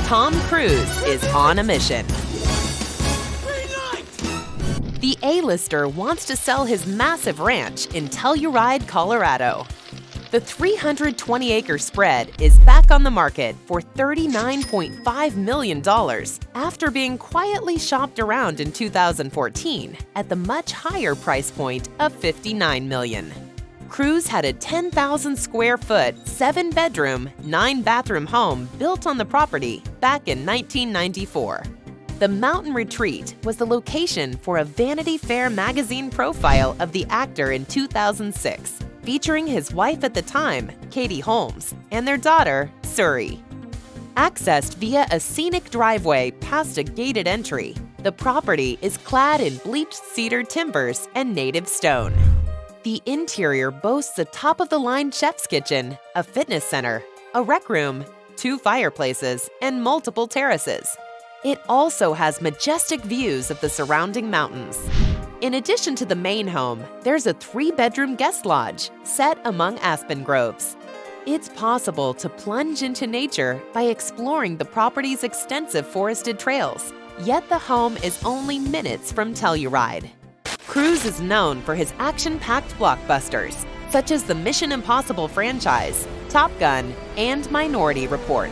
Tom Cruise is on a mission. The A-lister wants to sell his massive ranch in Telluride, Colorado. The 320-acre spread is back on the market for $39.5 million after being quietly shopped around in 2014 at the much higher price point of $59 million. Cruise had a 10,000-square-foot, 7-bedroom, 9-bathroom home built on the property back in 1994. The Mountain Retreat was the location for a Vanity Fair magazine profile of the actor in 2006, featuring his wife at the time, Katie Holmes, and their daughter, Suri. Accessed via a scenic driveway past a gated entry, the property is clad in bleached cedar timbers and native stone. The interior boasts a top-of-the-line chef's kitchen, a fitness center, a rec room, 2 fireplaces, and multiple terraces. It also has majestic views of the surrounding mountains. In addition to the main home, there's a 3-bedroom guest lodge set among aspen groves. It's possible to plunge into nature by exploring the property's extensive forested trails, yet the home is only minutes from Telluride. Cruise is known for his action-packed blockbusters, such as the Mission Impossible franchise, Top Gun, and Minority Report.